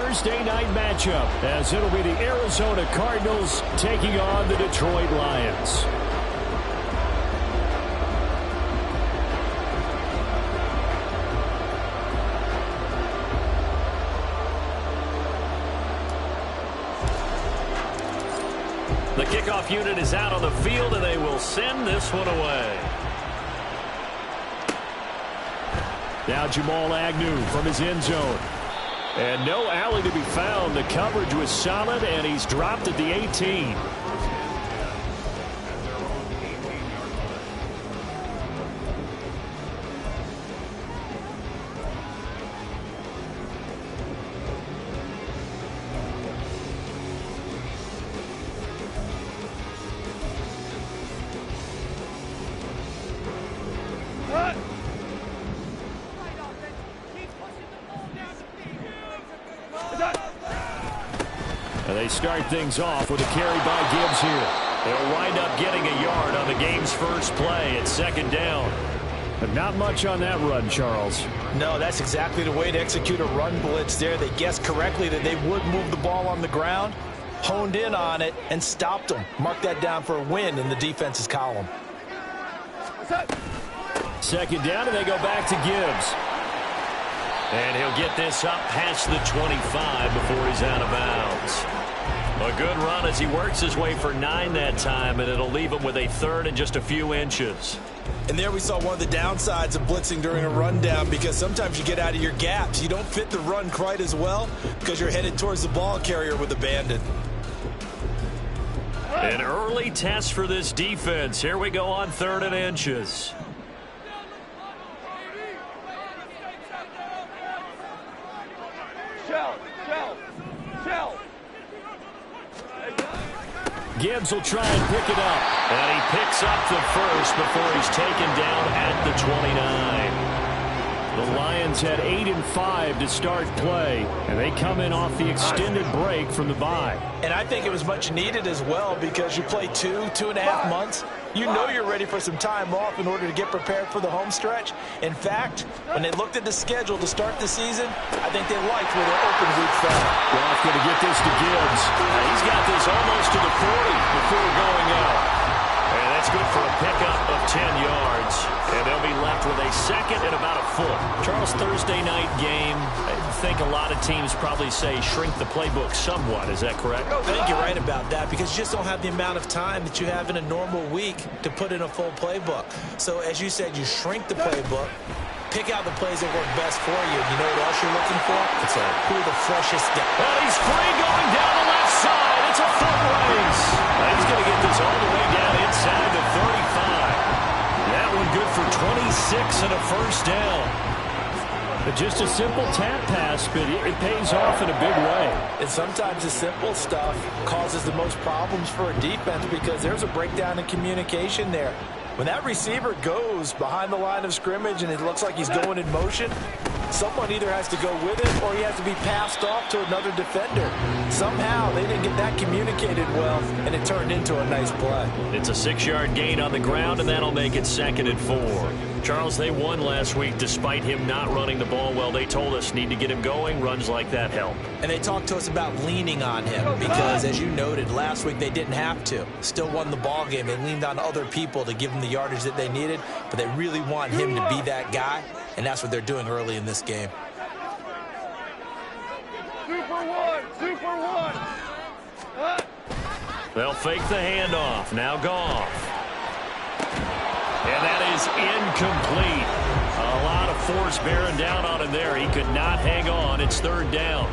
Thursday night matchup, as it'll be the Arizona Cardinals taking on the Detroit Lions. The kickoff unit is out on the field, and they will send this one away. Now Jamal Agnew from his end zone. And no alley to be found. The coverage was solid, and he's dropped at the 18. And they start things off with a carry by Gibbs here. They'll wind up getting a yard on the game's first play at second down. But not much on that run, Charles. No, that's exactly the way to execute a run blitz there. They guessed correctly that they would move the ball on the ground, honed in on it, and stopped them. Mark that down for a win in the defense's column. Second down, and they go back to Gibbs. And he'll get this up past the 25 before he's out of bounds. A good run as he works his way for 9 that time, and it'll leave him with a third and just a few inches. And there we saw one of the downsides of blitzing during a rundown, because sometimes you get out of your gaps. You don't fit the run quite as well because you're headed towards the ball carrier with abandon. An early test for this defense. Here we go on 3rd and inches. Gibbs will try and pick it up. And he picks up the first before he's taken down at the 29. The Lions had 8 and 5 to start play, and they come in off the extended break from the bye. And I think it was much needed as well, because you play 2.5 months. You know you're ready for some time off in order to get prepared for the home stretch. In fact, when they looked at the schedule to start the season, I think they liked where their open week fell. Goff going to get this to Gibbs. He's got this almost to the 40 before going out. And that's good for a pickup of 10 yards. And they'll be left with a second and about a foot. Charles, Thursday night game, I think a lot of teams probably say shrink the playbook somewhat. Is that correct? I think you're right about that, because you just don't have the amount of time that you have in a normal week to put in a full playbook. So as you said, you shrink the playbook, pick out the plays that work best for you. You know what else you're looking for? It's who the freshest guy. Well, he's free going down the left side. It's a foot race. He's going to get this all the way down inside the 35. That one good for 26 and a first down. Just a simple tap pass, but it pays off in a big way. And sometimes the simple stuff causes the most problems for a defense, because there's a breakdown in communication there. When that receiver goes behind the line of scrimmage and it looks like he's going in motion, someone either has to go with it or he has to be passed off to another defender. Somehow they didn't get that communicated well, and it turned into a nice play. It's a 6-yard gain on the ground, and that'll make it 2nd and 4. Charles, they won last week despite him not running the ball well. They told us need to get him going. Runs like that help. And they talked to us about leaning on him, because as you noted, last week they didn't have to. Still won the ball game. They leaned on other people to give them the yardage that they needed, but they really want him to be that guy, and that's what they're doing early in this game. Super one. They'll fake the handoff. Now Goff. And that is incomplete. A lot of force bearing down on him there. He could not hang on. It's 3rd down.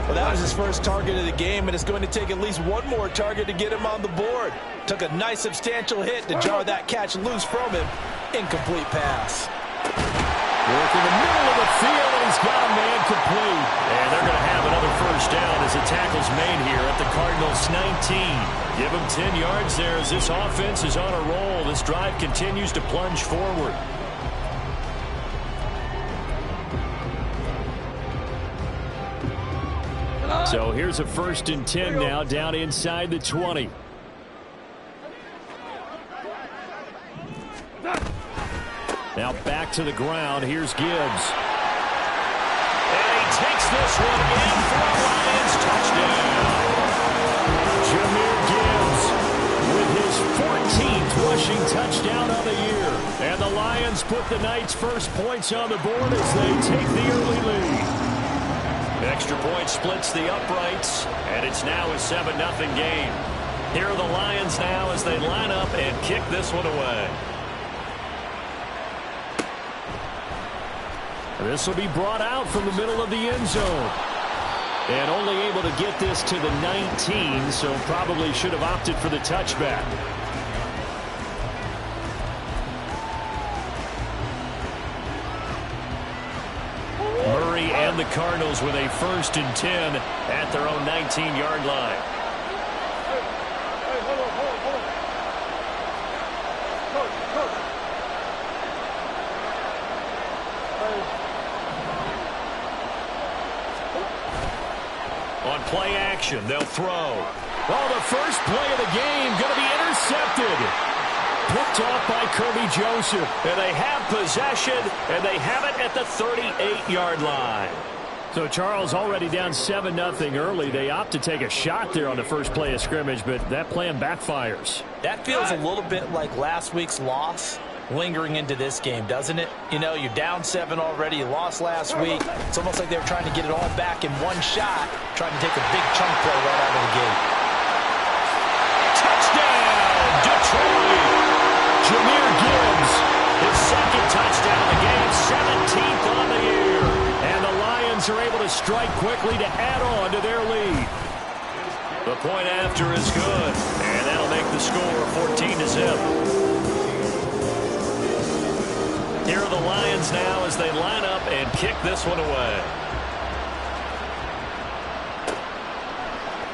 Well, that was his first target of the game, and it's going to take at least one more target to get him on the board. Took a nice substantial hit to jar that catch loose from him. Incomplete pass. Work in the middle of the field, and he's got a man complete. And they're going to have another first down as the tackle's made here at the Cardinals' 19. Give them 10 yards there as this offense is on a roll. This drive continues to plunge forward. So here's a 1st and 10 now, down inside the 20. Now back to the ground. Here's Gibbs. And he takes this one in Lions put the Knights' first points on the board as they take the early lead. Extra point splits the uprights, and it's now a 7-0 game. Here are the Lions now as they line up and kick this one away. This will be brought out from the middle of the end zone. And only able to get this to the 19, so probably should have opted for the touchback. Murray and the Cardinals with a 1st and 10 at their own 19-yard line. Hey, hold on. Coach. On play action, they'll throw. Oh, the first play of the game going to be intercepted. Picked off by Kirby Joseph. And they have possession, and they have it at the 38-yard line. So Charles already down 7-0 early. They opt to take a shot there on the first play of scrimmage, but that plan backfires. That feels a little bit like last week's loss lingering into this game, doesn't it? You know, you're down 7 already. You lost last week. It's almost like they were trying to get it all back in one shot, trying to take a big chunk play right out of the gate. Touchdown, Detroit! Jahmyr Gibbs, His second touchdown of the game, 17th on the year. and the Lions are able to strike quickly to add on to their lead. The point after is good, and that'll make the score 14-0. Here are the Lions now as they line up and kick this one away.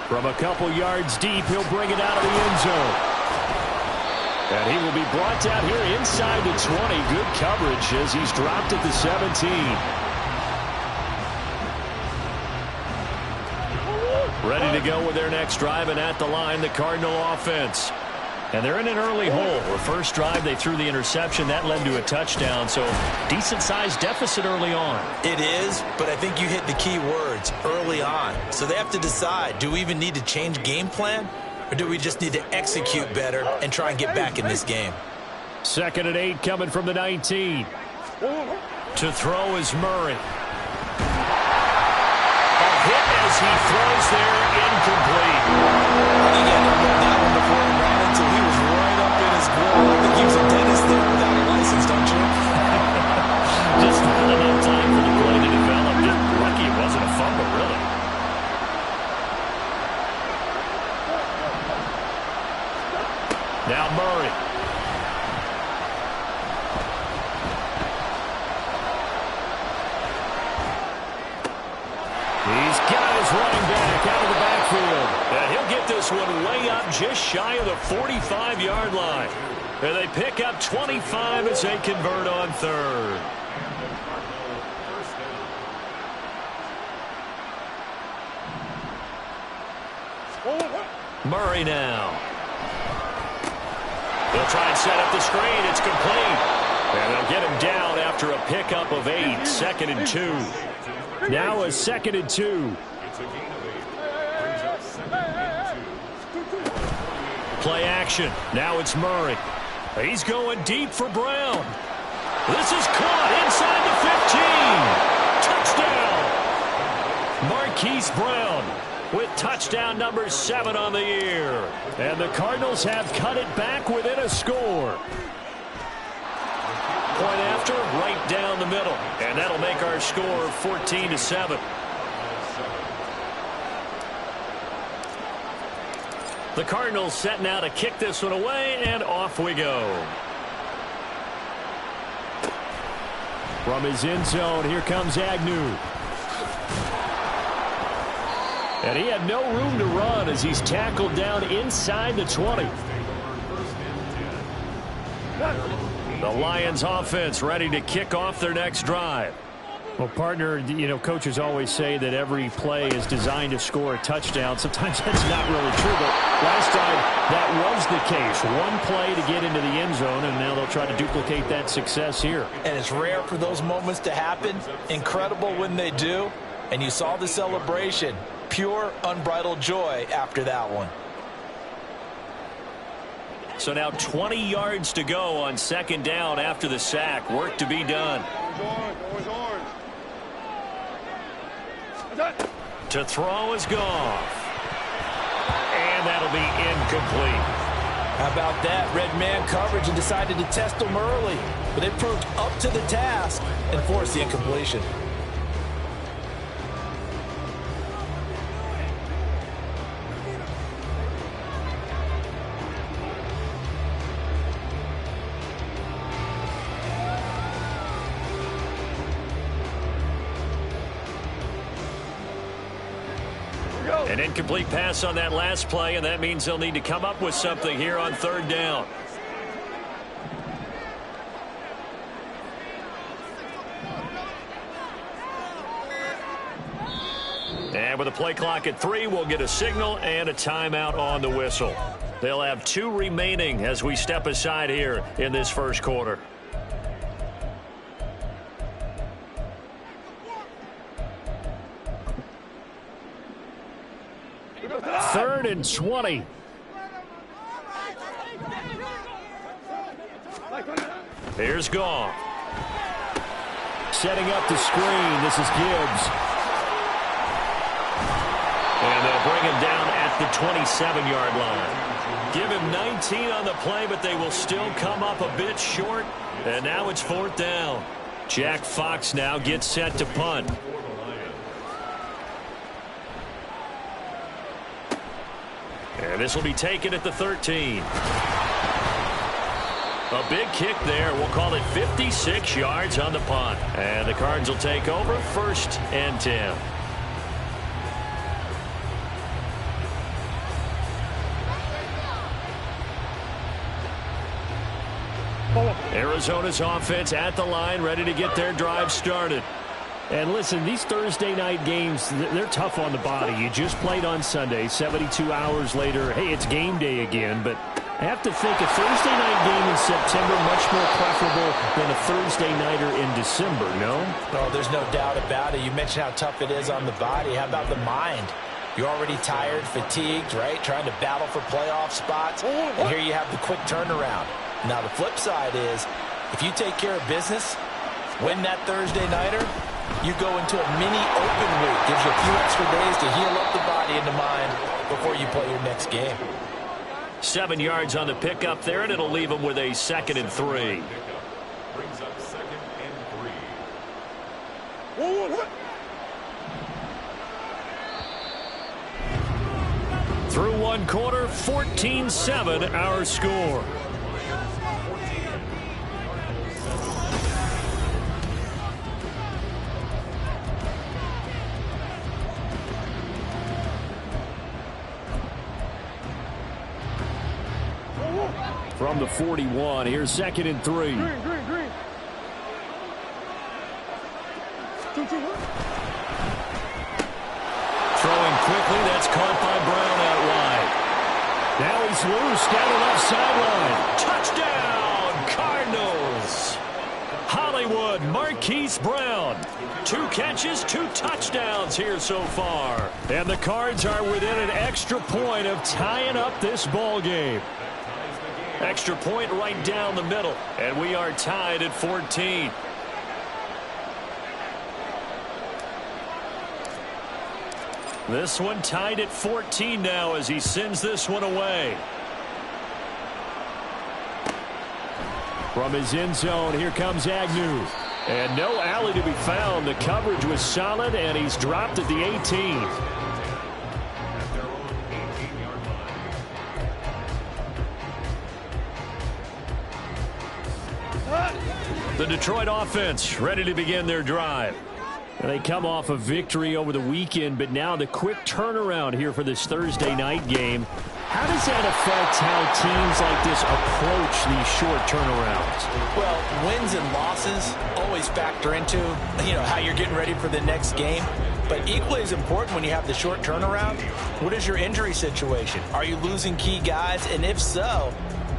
From a couple yards deep, he'll bring it out of the end zone. And he will be brought down here inside the 20. Good coverage as he's dropped at the 17. Ready to go with their next drive, and at the line, the Cardinal offense. And they're in an early hole. The first drive, they threw the interception. That led to a touchdown, so decent-sized deficit early on. It is, but I think you hit the key words, early on. So they have to decide, do we even need to change game plan, or do we just need to execute better and try and get back in this game? 2nd and 8 coming from the 19. To throw is Murray. A hit as he throws there, incomplete. I think he had to run that one before he ran it until he was right up in his grill. I think he was a dentist there without a license, don't you? Just not enough time for the play to develop. Lucky it wasn't a fumble, really. Now Murray. He's got his running back out of the backfield. And he'll get this one way up just shy of the 45-yard line. And they pick up 25 as they convert on 3rd. Murray now. They'll try and set up the screen. It's complete. And they'll get him down after a pickup of 8. 2nd and 2. Now a 2nd and 2. Play action. Now it's Murray. He's going deep for Brown. This is caught inside the 15. Touchdown. Marquise Brown with touchdown number 7 on the year. And the Cardinals have cut it back within a score. Point after, right down the middle. And that'll make our score 14-7. The Cardinals set now to kick this one away, and off we go. From his end zone, here comes Agnew. And he had no room to run as he's tackled down inside the 20. The Lions offense ready to kick off their next drive. Well, partner, you know, coaches always say that every play is designed to score a touchdown. Sometimes that's not really true, but last time that was the case. One play to get into the end zone, and now they'll try to duplicate that success here. And it's rare for those moments to happen. Incredible when they do. And you saw the celebration. Pure, unbridled joy after that one. So now 20 yards to go on second down after the sack. Work to be done. Orange, orange. To throw is Goff. And that'll be incomplete. How about that? Red man coverage and decided to test them early. But they proved up to the task and forced the incompletion. An incomplete pass on that last play, and that means they'll need to come up with something here on third down. And with a play clock at 3, we'll get a signal and a timeout on the whistle. They'll have 2 remaining as we step aside here in this first quarter. Third and 20. Here's Goff. Setting up the screen. This is Gibbs. And they'll bring him down at the 27-yard line. Give him 19 on the play, but they will still come up a bit short. And now it's fourth down. Jack Fox now gets set to punt. And this will be taken at the 13. A big kick there. We'll call it 56 yards on the punt. And the Cards will take over, 1st and 10. Arizona's offense at the line, ready to get their drive started. And listen, these Thursday night games, they're tough on the body. You just played on Sunday, 72 hours later. Hey, it's game day again, but I have to think a Thursday night game in September much more preferable than a Thursday nighter in December, no? Oh, there's no doubt about it. You mentioned how tough it is on the body. How about the mind? You're already tired, fatigued, right? Trying to battle for playoff spots. And here you have the quick turnaround. Now, the flip side is, if you take care of business, win that Thursday nighter, you go into a mini open week. Gives you a few extra days to heal up the body and the mind before you play your next game. 7 yards on the pickup there, and it'll leave them with a 2nd and 3. Brings up 2nd and 3. Through one quarter, 14-7 our score. From the 41, here's 2nd and 3. Green. 2-2-1. Throwing quickly, that's caught by Brown out wide. Now he's loose down the left sideline. Touchdown, Cardinals. Hollywood, Marquise Brown. 2 catches, 2 touchdowns here so far. And the Cards are within an extra point of tying up this ball game. Extra point right down the middle, and we are tied at 14. This one tied at 14 now as he sends this one away. From his end zone, here comes Agnew. And no alley to be found. The coverage was solid, and he's dropped at the 18. The Detroit offense ready to begin their drive. And they come off a victory over the weekend, but now the quick turnaround here for this Thursday night game. How does that affect how teams like this approach these short turnarounds? Well, wins and losses always factor into, how you're getting ready for the next game. But equally as important when you have the short turnaround, what is your injury situation? Are you losing key guys? And if so,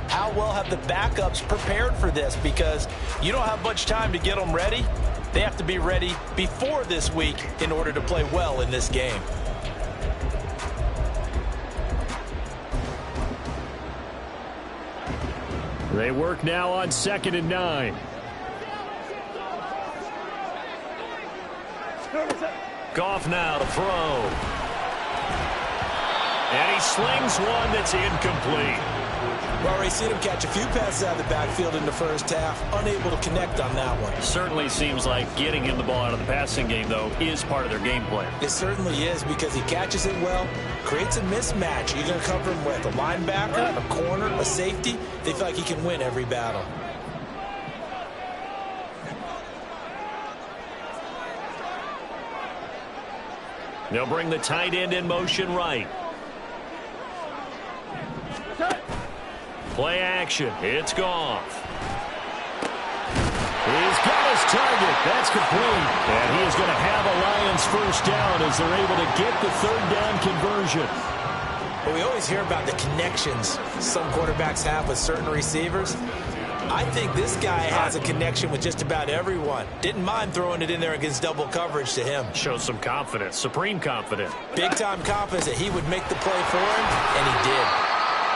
how well have the backups prepared for this? Because you don't have much time to get them ready. They have to be ready before this week in order to play well in this game. They work now on 2nd and 9. Goff now to throw. And he slings one that's incomplete. Well, already seen him catch a few passes out of the backfield in the first half. Unable to connect on that one. Certainly seems like getting him the ball out of the passing game, though, is part of their game plan. It certainly is because he catches it well, creates a mismatch. You're going to cover him with a linebacker, a corner, a safety. They feel like he can win every battle. They'll bring the tight end in motion right. Play action. It's Goff. He's got his target. That's complete. And he is going to have a Lions first down as they're able to get the 3rd down conversion. Well, we always hear about the connections some quarterbacks have with certain receivers. I think this guy has a connection with just about everyone. Didn't mind throwing it in there against double coverage to him. Shows some confidence, supreme confidence. Big-time confidence that he would make the play for him, and he did.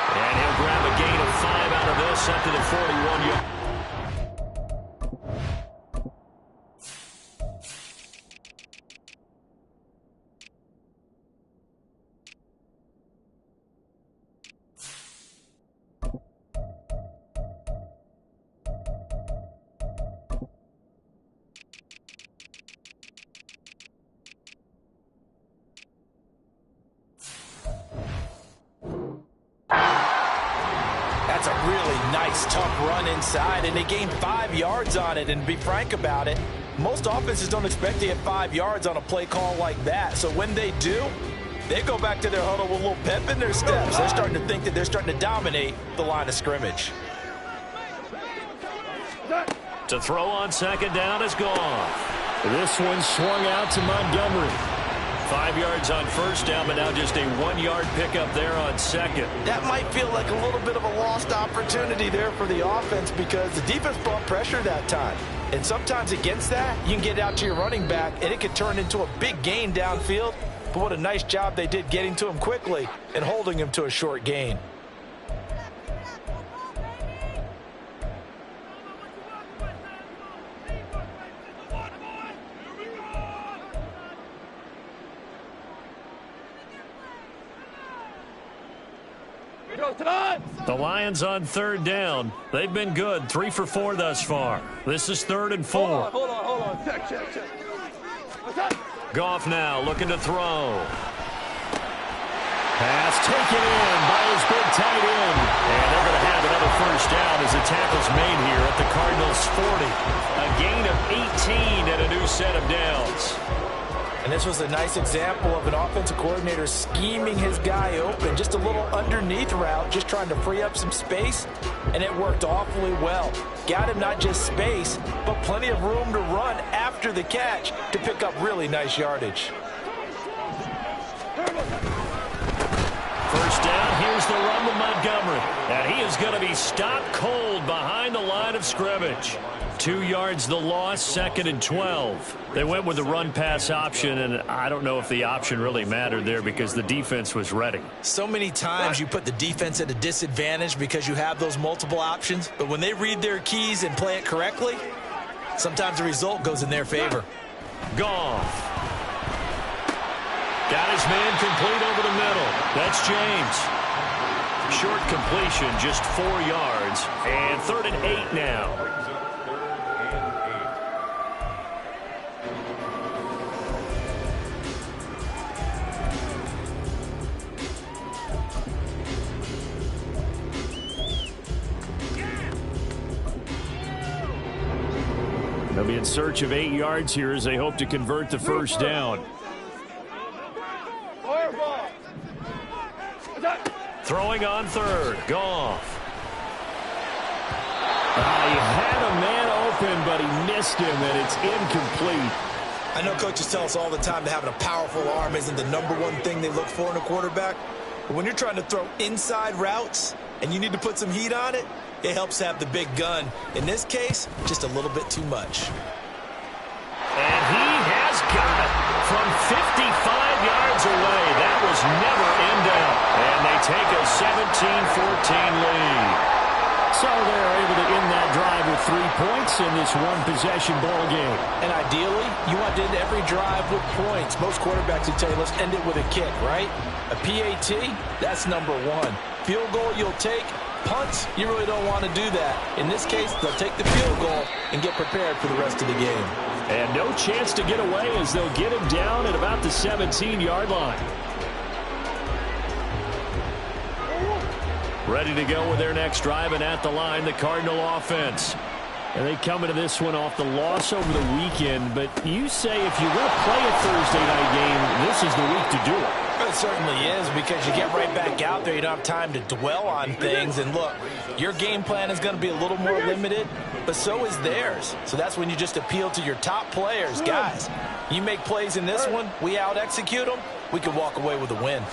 And he'll grab a gain of 5 out of this up to the 41-yard. That's a really nice, tough run inside, and they gained 5 yards on it. And to be frank about it, most offenses don't expect to get 5 yards on a play call like that. So when they do, they go back to their huddle with a little pep in their steps. They're starting to think that they're starting to dominate the line of scrimmage. To throw on 2nd down is Goff. This one swung out to Montgomery. 5 yards on 1st down, but now just a 1-yard pickup there on 2nd. That might feel like a little bit of a lost opportunity there for the offense because the defense brought pressure that time. And sometimes against that, you can get out to your running back, and it could turn into a big gain downfield. But what a nice job they did getting to him quickly and holding him to a short gain. The Lions on 3rd down. They've been good. 3 for 4 thus far. This is 3rd and 4. Hold on. Check. Goff now looking to throw. Pass taken in by his big tight end. And they're going to have another first down as the tackle's made here at the Cardinals' 40. A gain of 18 and a new set of downs. And this was a nice example of an offensive coordinator scheming his guy open. Just a little underneath route, just trying to free up some space. And it worked awfully well. Got him not just space, but plenty of room to run after the catch to pick up really nice yardage. First down, here's the run with Montgomery. And he is going to be stopped cold behind the line of scrimmage. 2 yards the loss, 2nd and 12. They went with the run-pass option, and I don't know if the option really mattered there because the defense was ready. So many times you put the defense at a disadvantage because you have those multiple options, but when they read their keys and play it correctly, sometimes the result goes in their favor. Goff. Got his man complete over the middle. That's James. Short completion, just 4 yards, and 3rd and 8 now. They'll be in search of 8 yards here as they hope to convert the first down. Throwing on 3rd, Goff. He had a man open, but he missed him, and it's incomplete. I know coaches tell us all the time that having a powerful arm isn't the #1 thing they look for in a quarterback. But when you're trying to throw inside routes and you need to put some heat on it, it helps have the big gun. In this case, just a little bit too much. And he has got it from 55 yards away. That was never in doubt. And they take a 17-14 lead. So they're able to end that drive with 3 points in this one-possession ball game. And ideally, you want to end every drive with points. Most quarterbacks would tell you, let's end it with a kick, right? A PAT, that's number one. Field goal you'll take. Punts, you really don't want to do that. In this case, they'll take the field goal and get prepared for the rest of the game. And no chance to get away as they'll get him down at about the 17-yard line. Ready to go with their next drive, and at the line, the Cardinal offense. And they come into this one off the loss over the weekend. But you say if you're going to play a Thursday night game, this is the week to do it. It certainly is, because you get right back out there. You don't have time to dwell on things. And look, your game plan is going to be a little more limited, but so is theirs. So that's when you just appeal to your top players. Guys, you make plays in this one, we out-execute them, we can walk away with a win.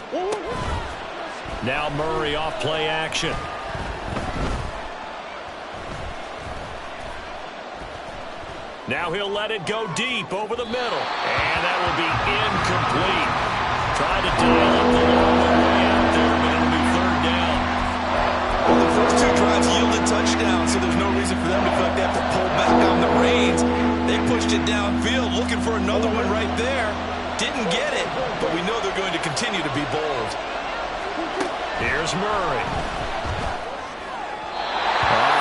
Now Murray off play action. Now he'll let it go deep over the middle. And that will be incomplete. Tried to dial up the long way out there, but it'll be third down. Well, the first two drives yielded touchdowns, so there's no reason for them to feel like they have to pull back on the reins. They pushed it downfield, looking for another one right there. Didn't get it, but we know they're going to continue to be bold. Here's Murray.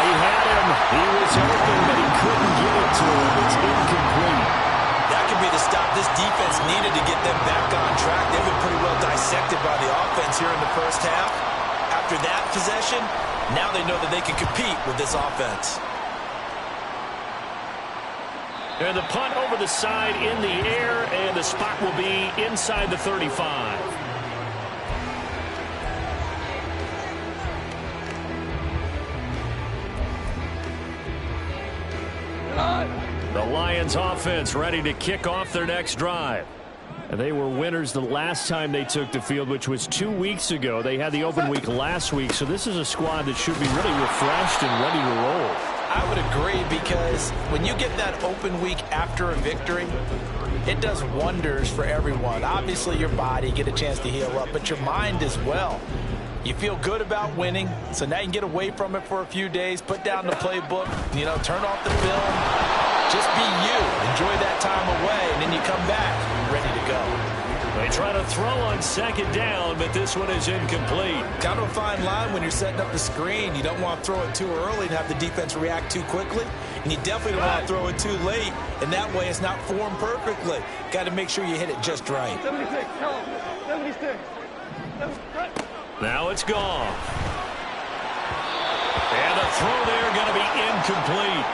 He had him. He was open, but he couldn't get it to him. It's incomplete. That could be the stop this defense needed to get them back on track. They've been pretty well dissected by the offense here in the first half. After that possession, now they know that they can compete with this offense. And the punt over the side in the air, and the spot will be inside the 35. The Lions offense ready to kick off their next drive. And they were winners the last time they took the field, which was 2 weeks ago. They had the open week last week, so this is a squad that should be really refreshed and ready to roll. I would agree, because when you get that open week after a victory, it does wonders for everyone. Obviously, your body, get a chance to heal up, but your mind as well. You feel good about winning, so now you can get away from it for a few days, put down the playbook, turn off the film. Just be you. Enjoy that time away, and then you come back ready to go. They try to throw on second down, but this one is incomplete. Kind of a fine line when you're setting up the screen. You don't want to throw it too early and have the defense react too quickly, and you definitely don't want to throw it too late, and that way it's not formed perfectly. Got to make sure you hit it just right. 76, 76. Now it's gone. And the throw there going to be incomplete.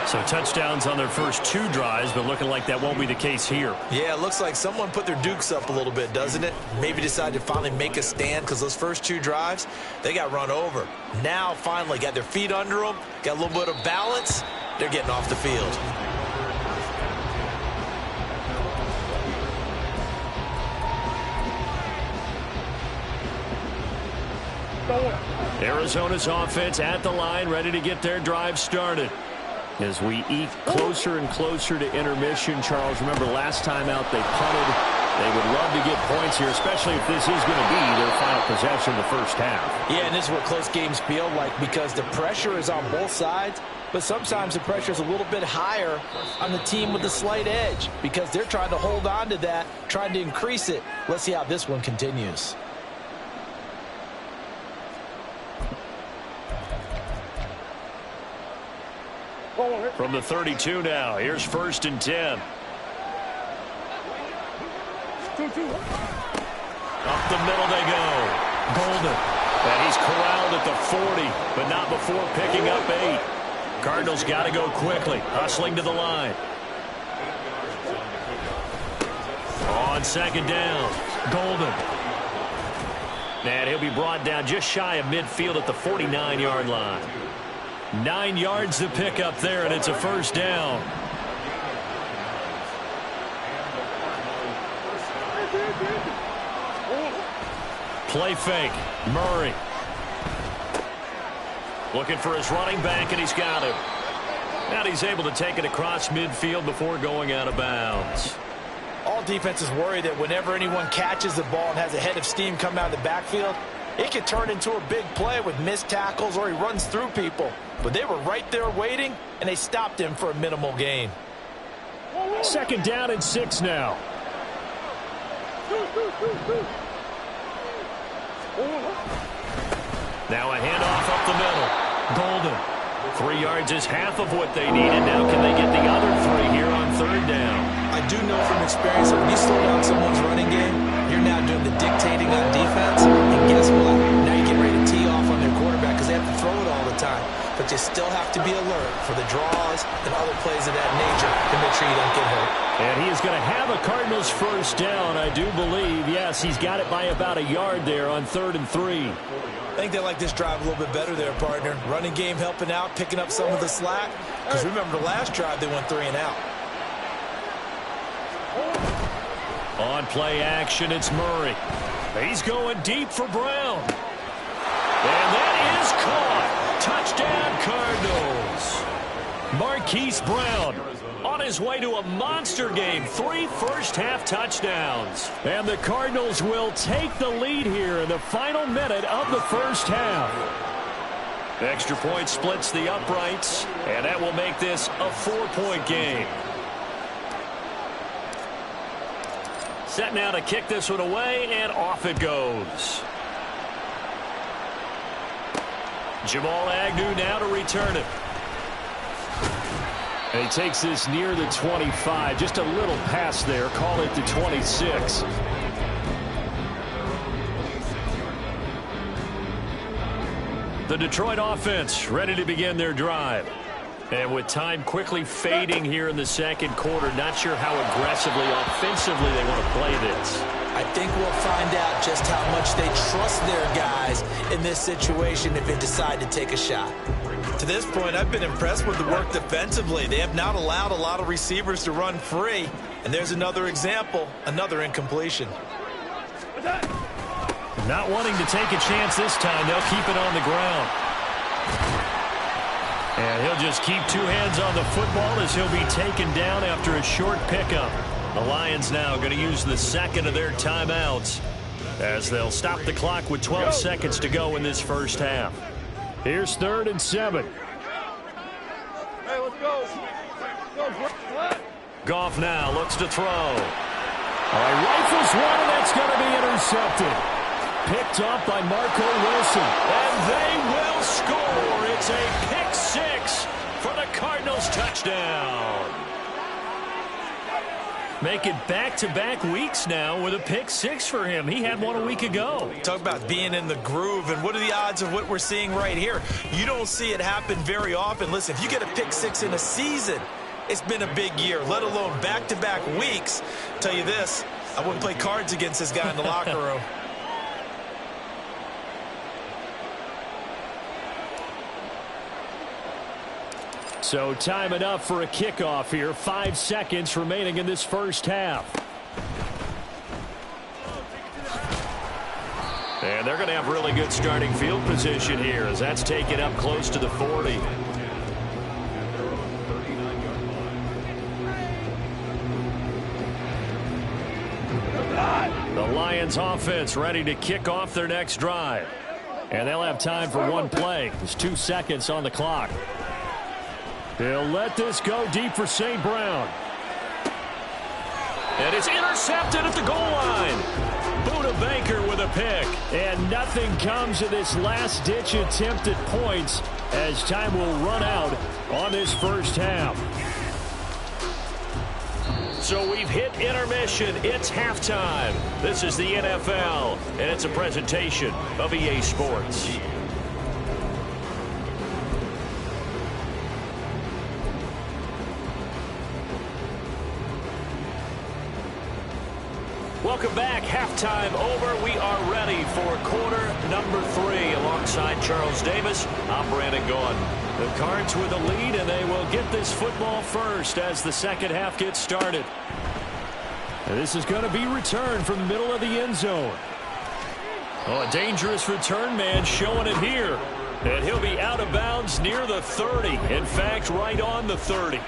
So touchdowns on their first 2 drives, but looking like that won't be the case here. Yeah, it looks like someone put their dukes up a little bit, doesn't it? Maybe decided to finally make a stand, because those first 2 drives, they got run over. Now, finally, got their feet under them, got a little bit of balance. They're getting off the field. Arizona's offense at the line, ready to get their drive started. As we eat closer and closer to intermission, Charles, remember last time out they punted. They would love to get points here, especially if this is going to be their final possession of the first half. Yeah, and this is what close games feel like, because the pressure is on both sides, but sometimes the pressure is a little bit higher on the team with the slight edge, because they're trying to hold on to that, trying to increase it. Let's see how this one continues. From the 32 now, here's 1st and 10. Up the middle they go. Golden. And he's corralled at the 40, but not before picking up 8. Cardinals got to go quickly, hustling to the line. On second down, Golden. And he'll be brought down just shy of midfield at the 49-yard line. 9 yards to pick up there, and it's a first down. Play fake. Murray. Looking for his running back, and he's got him. And he's able to take it across midfield before going out of bounds. All defenses worry that whenever anyone catches the ball and has a head of steam come out of the backfield, It could turn into a big play with missed tackles or he runs through people. But they were right there waiting, and they stopped him for a minimal gain. 2nd down and 6 now. Now a handoff up the middle. Golden. 3 yards is half of what they needed. Now can they get the other 3 here on 3rd down? I do know from experience that when you slow down someone's running game, you're now doing the dictating on defense. And guess what? Now you get ready to tee off on their quarterback because they have to throw it all the time. But you still have to be alert for the draws and other plays of that nature to make sure you don't get hurt. And he is going to have a Cardinals 1st down, I do believe. Yes, he's got it by about a yard there on 3rd and 3. I think they like this drive a little bit better there, partner. Running game helping out, picking up some of the slack. Because remember the last drive, they went 3 and out. On play action, it's Murray. He's going deep for Brown. And that is caught. Touchdown, Cardinals. Marquise Brown on his way to a monster game. 3 first-half touchdowns. And the Cardinals will take the lead here in the final minute of the first half. Extra point splits the uprights, and that will make this a 4-point game. Set now to kick this one away, and off it goes. Jamal Agnew now to return it. And he takes this near the 25. Just a little pass there. Call it the 26. The Detroit offense ready to begin their drive. And with time quickly fading here in the 2nd quarter, not sure how aggressively, offensively they want to play this. I think we'll find out just how much they trust their guys in this situation if they decide to take a shot. To this point, I've been impressed with the work defensively. They have not allowed a lot of receivers to run free. And there's another example, another incompletion. Not wanting to take a chance this time, they'll keep it on the ground. And he'll just keep 2 hands on the football as he'll be taken down after a short pickup. The Lions now going to use the 2nd of their timeouts as they'll stop the clock with 12 seconds to go in this first half. Here's 3rd and 7. Hey, let's go. Goff now looks to throw. All right, rifles one, and that's going to be intercepted. Picked off by Marco Wilson. And they will score. It's a pick 6 for the Cardinals touchdown. Make it back-to-back weeks now with a pick 6 for him. He had one a week ago. Talk about being in the groove, and what are the odds of what we're seeing right here? You don't see it happen very often. Listen, if you get a pick 6 in a season, it's been a big year, let alone back-to-back weeks. Tell you this, I wouldn't play cards against this guy in the locker room. So time enough for a kickoff here. 5 seconds remaining in this first half. And they're going to have really good starting field position here as that's taken up close to the 40. The Lions offense ready to kick off their next drive. And they'll have time for one play. There's 2 seconds on the clock. They'll let this go deep for St. Brown. And it's intercepted at the goal line. Buda Baker with a pick. And nothing comes of this last-ditch attempt at points as time will run out on this first half. So we've hit intermission. It's halftime. This is the NFL, and it's a presentation of EA Sports. Welcome back. Halftime over. We are ready for quarter number 3. Alongside Charles Davis, I'm Brandon Gaughan. The Cards with the lead, and they will get this football first as the second half gets started. And this is going to be returned from the middle of the end zone. Oh, a dangerous return man showing it here. And he'll be out of bounds near the 30. In fact, right on the 30.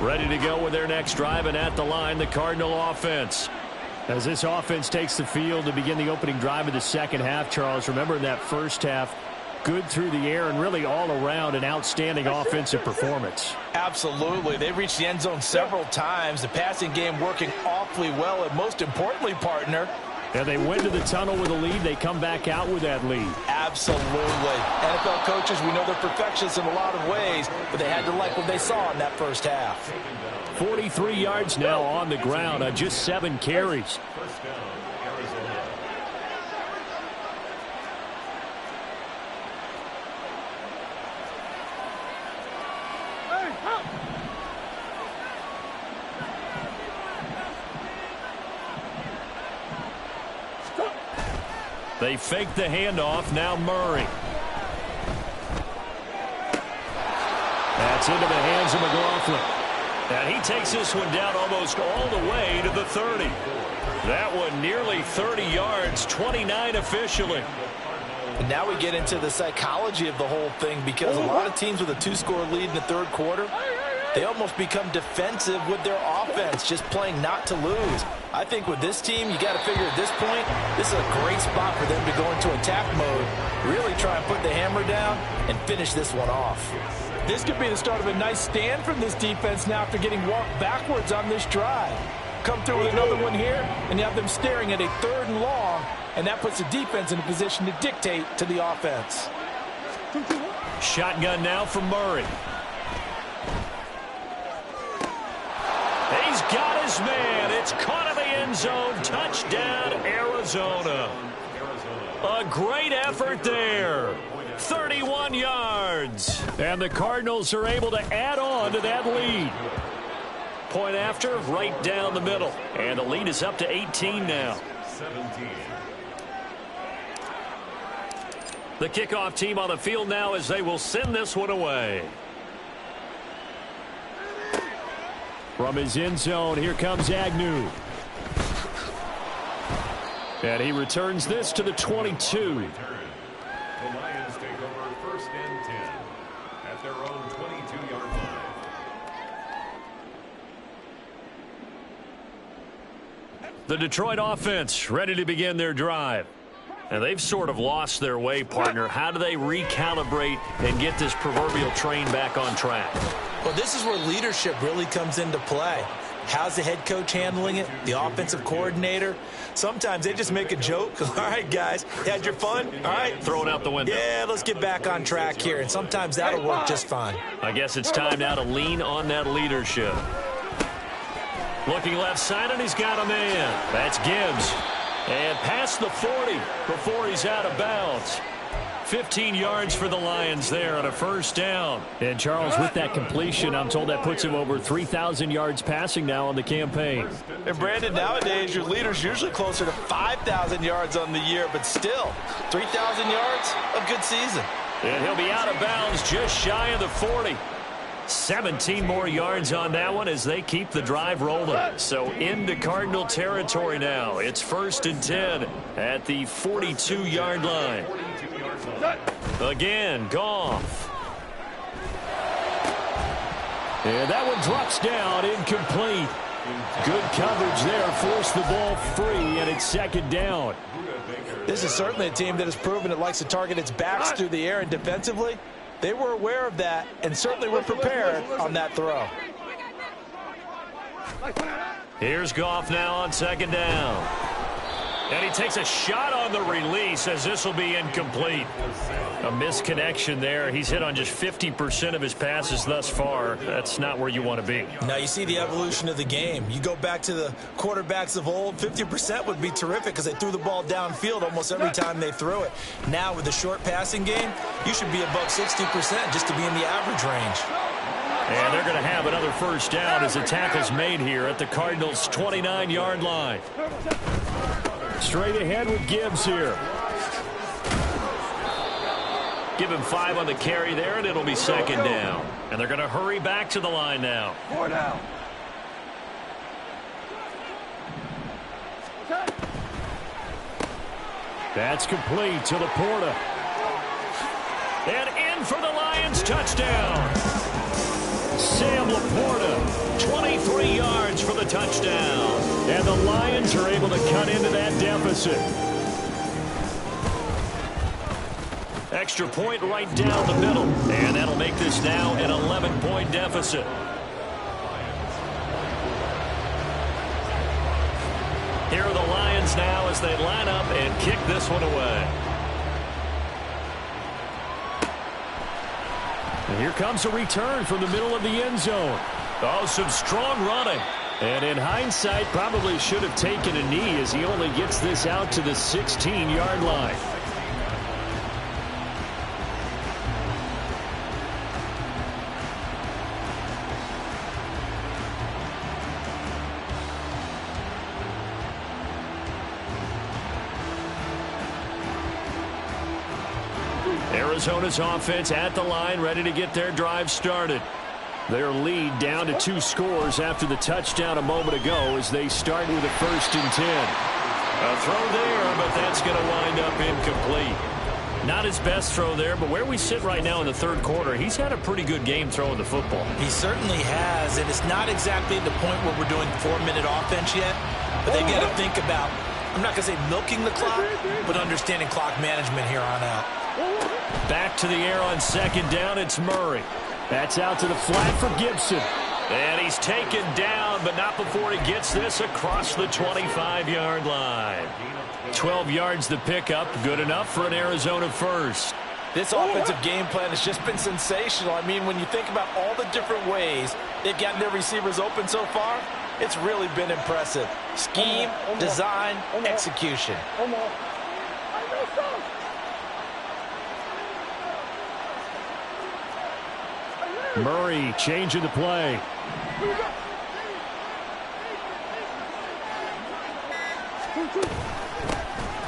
Ready to go with their next drive, and at the line, the Cardinal offense. As this offense takes the field to begin the opening drive of the second half, Charles, remember in that first half, good through the air and really all around an outstanding offensive performance. Absolutely. They reached the end zone several times. The passing game working awfully well. And most importantly, partner, and they went to the tunnel with a lead. They come back out with that lead. Absolutely. NFL coaches, we know they're perfectionists in a lot of ways, but they had to like what they saw in that first half. 43 yards now on the ground on just 7 carries. They fake the handoff. Now Murray. That's into the hands of McLaughlin. And he takes this one down almost all the way to the 30. That one nearly 30 yards, 29 officially. And now we get into the psychology of the whole thing, because a lot of teams with a 2-score lead in the third quarter, they almost become defensive with their offense, just playing not to lose. I think with this team, you got to figure at this point, this is a great spot for them to go into attack mode, really try and put the hammer down and finish this one off. This could be the start of a nice stand from this defense now after getting walked backwards on this drive. Come through with another one here, and you have them staring at a 3rd and long, and that puts the defense in a position to dictate to the offense. Shotgun now from Murray. He's got his man. It's caught in the end zone. Touchdown, Arizona. A great effort there. 31 yards. And the Cardinals are able to add on to that lead. Point after, right down the middle. And the lead is up to 18 now. 17. The kickoff team on the field now as they will send this one away. From his end zone, here comes Agnew. And he returns this to the 22. The Lions take over 1st and 10 at their own 22-yard line. The Detroit offense ready to begin their drive. And they've sort of lost their way, partner. How do they recalibrate and get this proverbial train back on track? Well, this is where leadership really comes into play. How's the head coach handling it? The offensive coordinator? Sometimes they just make a joke. All right, guys, had your fun? All right. Throw it out the window. Yeah, let's get back on track here. And sometimes that'll work just fine. I guess it's time now to lean on that leadership. Looking left side, and he's got a man. That's Gibbs. And past the 40 before he's out of bounds. 15 yards for the Lions there on a 1st down. And Charles, with that completion, I'm told that puts him over 3,000 yards passing now on the campaign. And Brandon, nowadays your leader's usually closer to 5,000 yards on the year, but still, 3,000 yards, a good season. And he'll be out of bounds just shy of the 40. 17 more yards on that one as they keep the drive rolling. So into Cardinal territory now. It's 1st and 10 at the 42-yard line. Again, Goff. And that one drops down, incomplete. Good coverage there, forced the ball free, and it's 2nd down. This is certainly a team that has proven it likes to target its backs through the air, and defensively, they were aware of that and certainly were prepared on that throw. Here's Goff now on 2nd down. And he takes a shot on the release as this will be incomplete. A misconnection there. He's hit on just 50% of his passes thus far. That's not where you want to be. Now you see the evolution of the game. You go back to the quarterbacks of old, 50% would be terrific because they threw the ball downfield almost every time they threw it. Now with the short passing game, you should be above 60% just to be in the average range. And they're going to have another 1st down as the tackle's made here at the Cardinals' 29-yard line. Straight ahead with Gibbs here. Give him 5 on the carry there, and it'll be 2nd down. And they're going to hurry back to the line now. 4 down. That's complete to Laporta. And in for the Lions touchdown. Sam Laporta, 23 yards for the touchdown. And the Lions are able to cut into that deficit. Extra point right down the middle. And that'll make this now an 11-point deficit. Here are the Lions now as they line up and kick this one away. And here comes a return from the middle of the end zone. Oh, some strong running. And in hindsight, probably should have taken a knee as he only gets this out to the 16-yard line. Arizona's offense at the line, ready to get their drive started. Their lead down to 2 scores after the touchdown a moment ago as they start with a 1st and 10. A throw there, but that's going to wind up incomplete. Not his best throw there, but where we sit right now in the 3rd quarter, he's had a pretty good game throwing the football. He certainly has, and it's not exactly the point where we're doing 4-minute offense yet, but they got to think about, I'm not going to say milking the clock, but understanding clock management here on out. Back to the air on 2nd down, it's Murray. That's out to the flat for Gibson. And he's taken down, but not before he gets this across the 25-yard line. 12 yards the pickup, good enough for an Arizona first. This offensive game plan has just been sensational. I mean, when you think about all the different ways they've gotten their receivers open so far, it's really been impressive. Scheme, design, execution. Murray changing the play.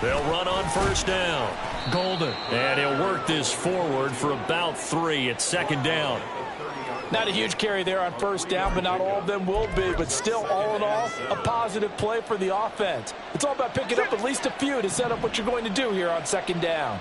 They'll run on 1st down. Golden. And he'll work this forward for about 3 at 2nd down. Not a huge carry there on 1st down, but not all of them will be. But still, all in all, a positive play for the offense. It's all about picking up at least a few to set up what you're going to do here on 2nd down.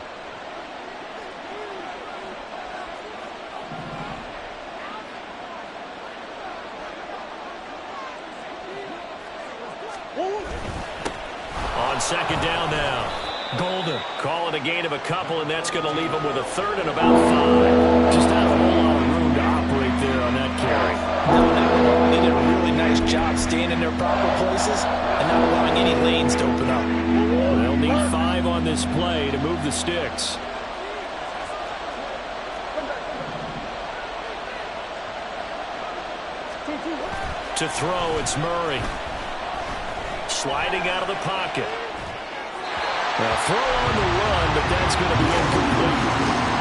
On 2nd down now. Golden. Call it a gain of a couple, and that's going to leave them with a 3rd and about 5. Just not a whole lot of room to operate there on that carry. No, not at all. They did a really nice job staying in their proper places and not allowing any lanes to open up. They'll need 5 on this play to move the sticks. To throw, it's Murray. Sliding out of the pocket. A throw on the run, but that's going to be incomplete.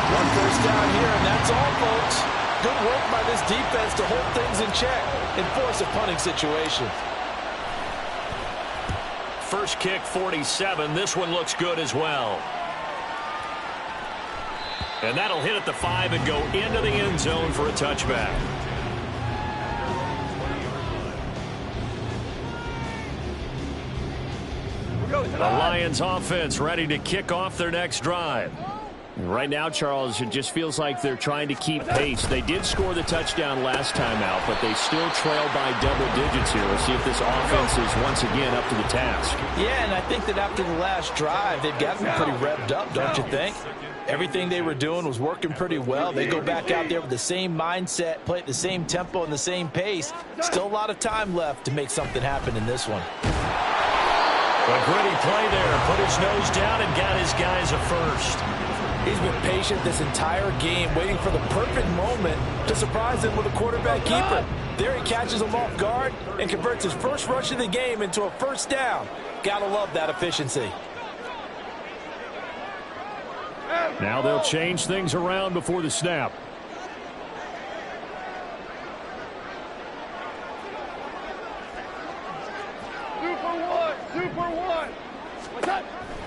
1 first down here, and that's all, folks. Good work by this defense to hold things in check and force a punting situation. First kick, 47. This one looks good as well. And that'll hit at the 5 and go into the end zone for a touchback. The Lions offense ready to kick off their next drive. Right now, Charles, it just feels like they're trying to keep pace. They did score the touchdown last time out, but they still trail by double digits here. We'll see if this offense is once again up to the task. Yeah, and I think that after the last drive, they've gotten pretty revved up, don't you think? Everything they were doing was working pretty well. They go back out there with the same mindset, play at the same tempo and the same pace. Still a lot of time left to make something happen in this one. A gritty play there. Put his nose down and got his guys a first. He's been patient this entire game, waiting for the perfect moment to surprise them with a quarterback keeper. There he catches him off guard and converts his first rush of the game into a 1st down. Gotta love that efficiency. Now they'll change things around before the snap.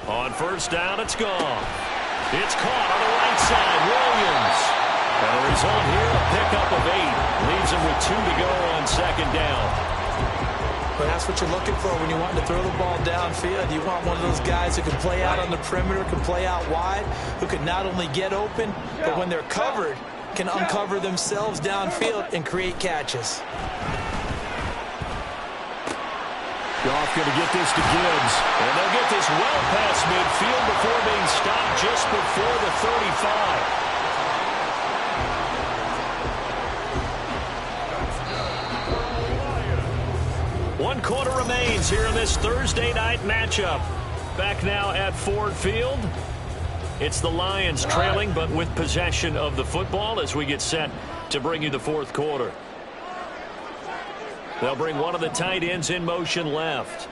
On 1st down, it's gone. It's caught on the right side. Williams. And the result here, a pickup of 8. Leaves him with 2 to go on 2nd down. But that's what you're looking for when you want to throw the ball downfield. You want one of those guys who can play out on the perimeter, can play out wide, who can not only get open, but when they're covered, can uncover themselves downfield and create catches. Goff going to get this to Gibbs. And they'll get this well past midfield before being stopped just before the 35. One quarter remains here in this Thursday night matchup. Back now at Ford Field. It's the Lions trailing, but with possession of the football as we get set to bring you the fourth quarter. They'll bring one of the tight ends in motion left.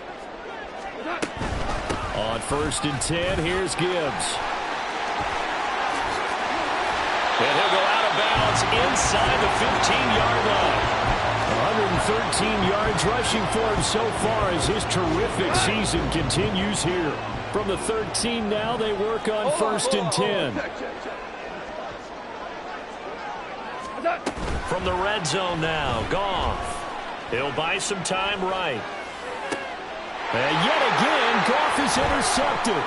On 1st and 10, here's Gibbs. And he'll go out of bounds inside the 15-yard line. 113 yards rushing for him so far as his terrific season continues here. From the 13 now, they work on 1st and 10. From the red zone now, Goff. He'll buy some time right. And yet again, Goff is intercepted.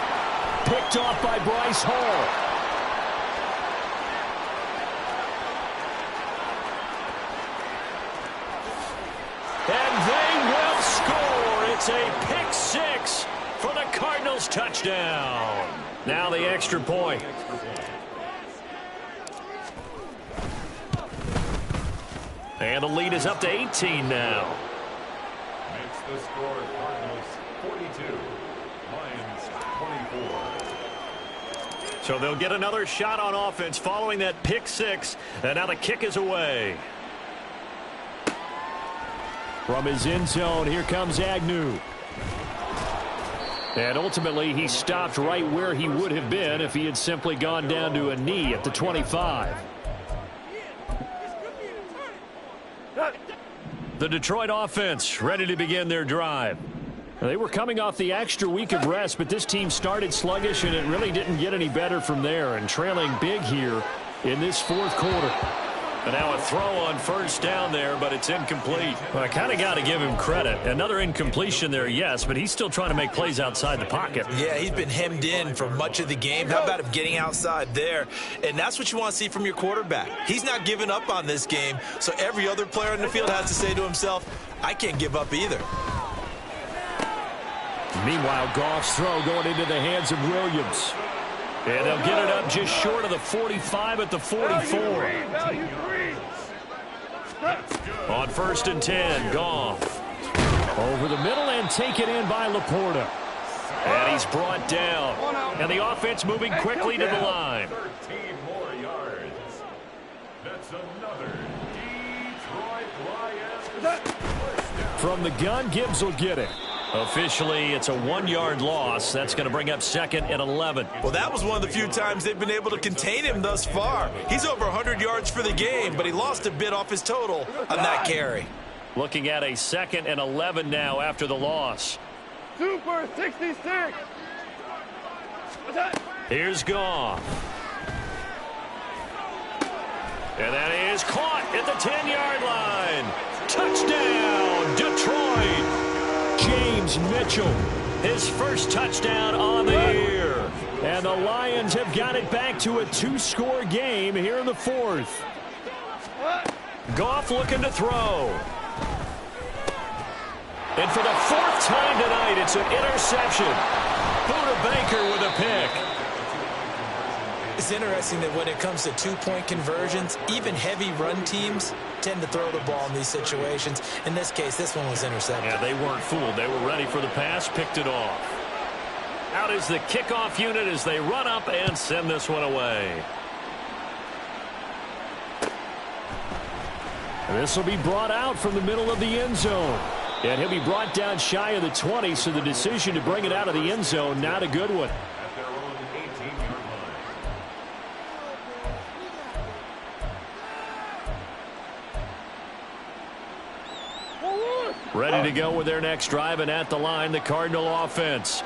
Picked off by Bryce Hall. And they will score. It's a pick six for the Cardinals touchdown. Now the extra point. And the lead is up to 18 now. Makes the score Cardinals 42, Lions 24. So they'll get another shot on offense following that pick six. And now the kick is away. From his end zone, here comes Agnew. And ultimately, he stopped right where he would have been if he had simply gone down to a knee at the 25. The Detroit offense ready to begin their drive. They were coming off the extra week of rest, but this team started sluggish, and it really didn't get any better from there, and trailing big here in this fourth quarter. And now a throw on 1st down there, but it's incomplete. Well, I kind of got to give him credit. Another incompletion there, yes, but he's still trying to make plays outside the pocket. Yeah, he's been hemmed in for much of the game. How about him getting outside there? And that's what you want to see from your quarterback. He's not giving up on this game, so every other player in the field has to say to himself, I can't give up either. Meanwhile, Goff's throw going into the hands of Williams. And they'll get it up just short of the 45 at the 44. On 1st and 10, Goff. Over the middle and taken in by Laporta. And he's brought down. And the offense moving quickly to the line. 13 more yards. That's another Detroit Lions. From the gun, Gibbs will get it. Officially, it's a 1-yard loss. That's going to bring up 2nd and 11. Well, that was one of the few times they've been able to contain him thus far. He's over 100 yards for the game, but he lost a bit off his total on that carry. Looking at a 2nd and 11 now after the loss. Super 66. Here's Goff. And that is caught at the 10-yard line. Touchdown, Detroit. James Mitchell. His first touchdown on the year. And the Lions have got it back to a 2-score game here in the fourth. Goff looking to throw. And for the 4th time tonight, it's an interception. Buda Baker with a pick. It's interesting that when it comes to two-point conversions, even heavy run teams tend to throw the ball in these situations. In this case, this one was intercepted. Yeah, they weren't fooled. They were ready for the pass, picked it off. Out is the kickoff unit as they run up and send this one away. And this will be brought out from the middle of the end zone. And he'll be brought down shy of the 20, so the decision to bring it out of the end zone, not a good one. At their own 18-yard line. Ready to go with their next drive, and at the line, the Cardinal offense.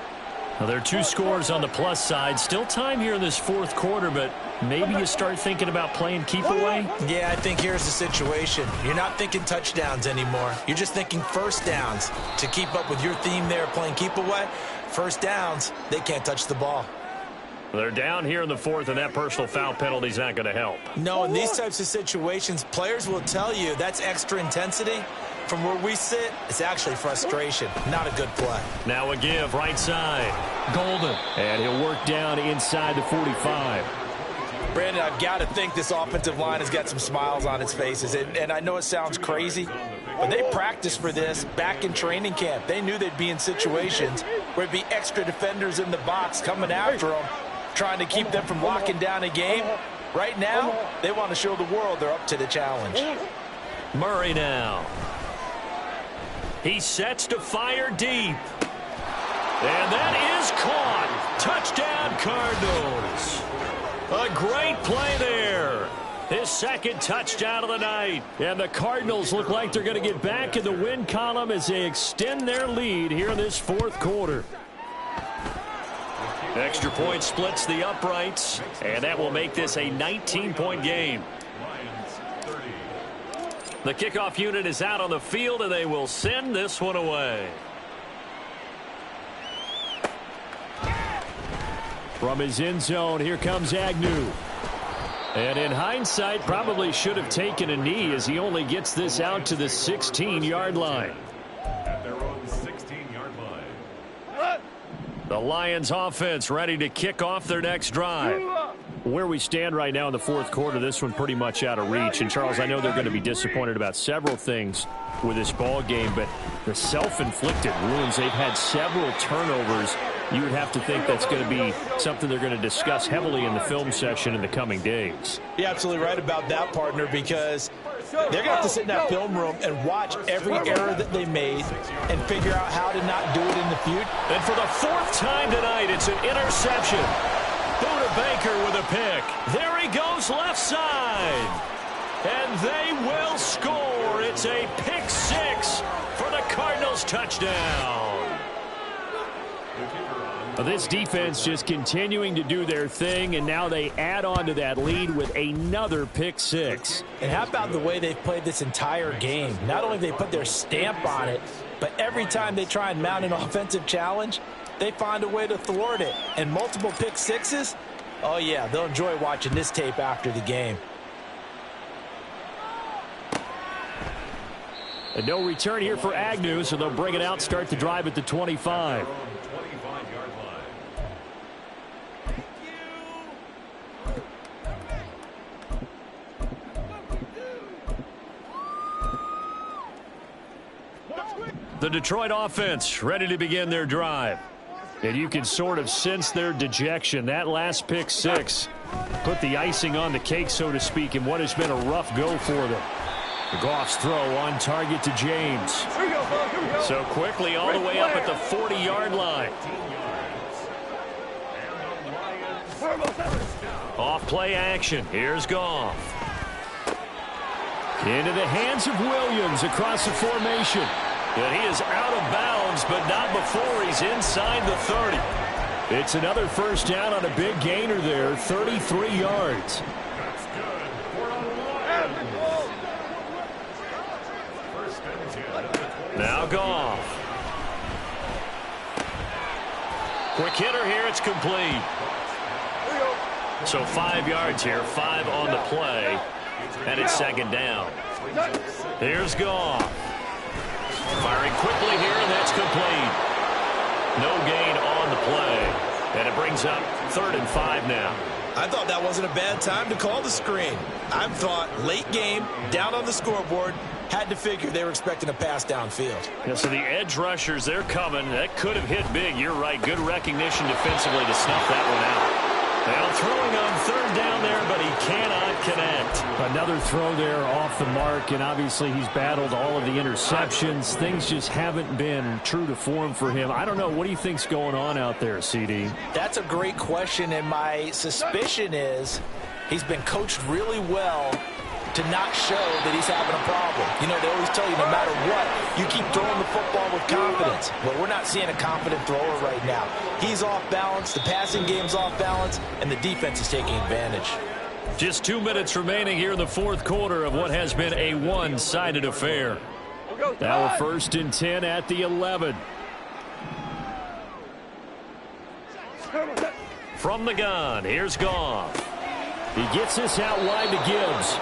Now, there are 2 scores on the plus side. Still time here in this fourth quarter, but maybe you start thinking about playing keep away? Yeah, I think here's the situation. You're not thinking touchdowns anymore. You're just thinking first downs. To keep up with your theme there, playing keep away, first downs, they can't touch the ball. They're down here in the fourth, and that personal foul penalty is not going to help. No, in these types of situations, players will tell you that's extra intensity. From where we sit, it's actually frustration. Not a good play. Now a give, right side. Golden. And he'll work down inside the 45. Brandon, I've got to think this offensive line has got some smiles on its faces. And I know it sounds crazy, but they practiced for this back in training camp. They knew they'd be in situations where it'd be extra defenders in the box coming after them, trying to keep them from locking down a game. Right now, they want to show the world they're up to the challenge. Murray now. He sets to fire deep. And that is caught. Touchdown, Cardinals. A great play there. His second touchdown of the night. And the Cardinals look like they're going to get back in the win column as they extend their lead here in this fourth quarter. Extra point splits the uprights, and that will make this a 19-point game. The kickoff unit is out on the field, and they will send this one away. From his end zone, here comes Agnew. And in hindsight, probably should have taken a knee as he only gets this out to the 16-yard line. At their own 16-yard line. The Lions offense ready to kick off their next drive. Where we stand right now in the fourth quarter, this one pretty much out of reach. And, Charles, I know they're going to be disappointed about several things with this ball game, but the self-inflicted wounds, they've had several turnovers. You would have to think that's going to be something they're going to discuss heavily in the film session in the coming days. You're absolutely right about that, partner, because they're going to have to sit in that film room and watch every error that they made and figure out how to not do it in the future. And for the fourth time tonight, it's an interception. Buda Baker with a pick. There he goes left side. And they will score. It's a pick six for the Cardinals touchdown. This defense just continuing to do their thing, and now they add on to that lead with another pick six. And how about the way they've played this entire game? Not only have they put their stamp on it, but every time they try and mount an offensive challenge, they find a way to thwart it. And multiple pick sixes, oh yeah, they'll enjoy watching this tape after the game. And no return here for Agnew, so they'll bring it out, start the drive at the 25. The Detroit offense ready to begin their drive. And you can sort of sense their dejection. That last pick six put the icing on the cake, so to speak, in what has been a rough go for them. Goff's throw on target to James. So quickly all the way up at the 40-yard line. Off play action. Here's Goff. Into the hands of Williams across the formation. And he is out of bounds, but not before he's inside the 30. It's another first down on a big gainer there, 33 yards. That's good. First and 10. Now Goff. Quick hitter here. It's complete. So 5 yards here, 5 on the play, and it's second down. Here's Goff. Firing quickly here, and that's complete. No gain on the play, and it brings up 3rd and 5 now. I thought that wasn't a bad time to call the screen. I thought late game, down on the scoreboard, had to figure they were expecting a pass downfield. Yeah, so the edge rushers, they're coming. That could have hit big. You're right. Good recognition defensively to snuff that one out. Now throwing on 3rd down there, but he cannot connect. Another throw there off the mark, and obviously he's battled all of the interceptions. Things just haven't been true to form for him. I don't know. What do you think's going on out there, CD? That's a great question, and my suspicion is he's been coached really well to not show that he's having a problem. You know, they always tell you no matter what, you keep throwing the football with confidence. Well, we're not seeing a confident thrower right now. He's off balance, the passing game's off balance, and the defense is taking advantage. Just 2 minutes remaining here in the fourth quarter of what has been a one-sided affair. Now a 1st and 10 at the 11. From the gun, here's Goff. He gets this out wide to Gibbs.